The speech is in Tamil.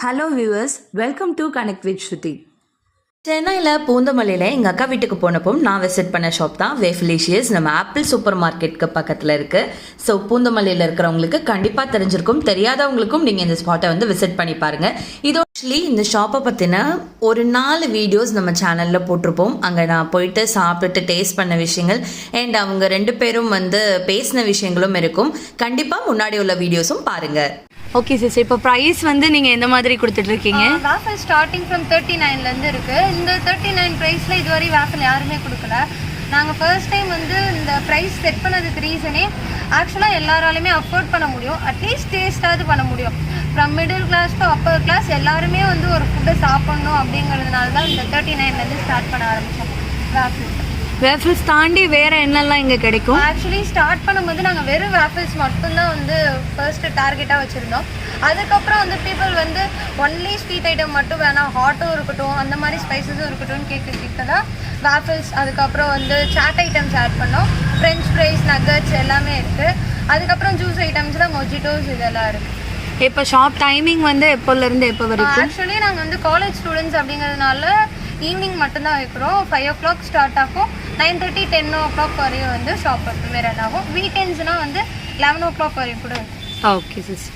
Hello viewers, welcome to connect with Shruti. சென்னையில் பூந்தமல்லியில் எங்கள் அக்கா வீட்டுக்கு போனப்போ நான் விசிட் பண்ண ஷாப் தான் வேஃபிலிஷியஸ். நம்ம ஆப்பிள் சூப்பர் மார்க்கெட்டுக்கு பக்கத்தில் இருக்குது. ஸோ பூந்தமல்லியில் இருக்கிறவங்களுக்கு கண்டிப்பாக தெரிஞ்சிருக்கும், தெரியாதவங்களுக்கும் நீங்கள் இந்த ஸ்பாட்டை வந்து விசிட் பண்ணி பாருங்கள். இது ஆக்சுவலி இந்த ஷாப்பை பற்றின ஒரு 4 வீடியோஸ் நம்ம சேனலில் போட்டிருப்போம். அங்கே நான் போயிட்டு சாப்பிட்டுட்டு டேஸ்ட் பண்ண விஷயங்கள் அண்ட் அவங்க 2 பேரும் வந்து பேசின விஷயங்களும் இருக்கும். கண்டிப்பாக முன்னாடி உள்ள வீடியோஸும் பாருங்கள். ஓகே சிஸ்டர், இப்போ ப்ரைஸ் வந்து நீங்கள் எந்த மாதிரி கொடுத்துட்ருக்கீங்க? வேஃபில் ஸ்டார்டிங் ஃப்ரம் 39லேருந்து இருக்குது. இந்த 39 ப்ரைஸில் இதுவரை வேஃபில் யாருமே கொடுக்கல. நாங்கள் ஃபர்ஸ்ட் டைம் வந்து இந்த ப்ரைஸ் செட் பண்ணதுக்கு ரீசனே ஆக்சுவலாக எல்லாராலையுமே அஃபோர்ட் பண்ண முடியும், அட்லீஸ்ட் டேஸ்ட்டாவது பண்ண முடியும். From middle class to upper class எல்லாருமே வந்து ஒரு ஃபுட்டை சாப்பிட்ணும் அப்படிங்கிறதுனால தான் இந்த 39லேருந்து ஸ்டார்ட் பண்ண ஆரம்பித்தோம் வேஃபில். வேஃபில்ஸ் தாண்டி வேறு என்னெல்லாம் இங்கே கிடைக்கும்? ஆக்சுவலி ஸ்டார்ட் பண்ணும்போது நாங்கள் வெறும் வேஃபில்ஸ் மட்டும்தான் வந்து ஃபர்ஸ்ட்டு டார்கெட்டாக வச்சுருந்தோம். அதுக்கப்புறம் வந்து பீப்புள் வந்து ஒன்லி ஸ்வீட் ஐட்டம் மட்டும் வேணாம், ஹாட்டும் இருக்கட்டும், அந்த மாதிரி ஸ்பைசஸும் இருக்கட்டும் கேட்க தான் வேஃபில்ஸ், அதுக்கப்புறம் வந்து சாட் ஐட்டம்ஸ் ஆட் பண்ணோம். ஃப்ரெஞ்ச் ஃப்ரைஸ், நக்கட்ஸ் எல்லாமே இருக்குது. அதுக்கப்புறம் ஜூஸ் ஐட்டம்ஸில் மொஜிட்டோஸ் இதெல்லாம் இருக்குது. இப்போ ஷாப் டைமிங் வந்து எப்போலேருந்து எப்போ வரைக்கும்? ஆக்சுவலி நாங்கள் வந்து காலேஜ் ஸ்டூடெண்ட்ஸ் அப்படிங்கிறதுனால ஈவினிங் மட்டும்தான் வைக்கிறோம். 5 o'clock ஸ்டார்ட் ஆகும், 9:30 10 o'clock வரையும் வந்து ஷாப் எப்பவுமே ரன் ஆகும். வீக்கெண்ட்ஸ்னால் வந்து 11 o'clock வரையும் கூட. Okay sister.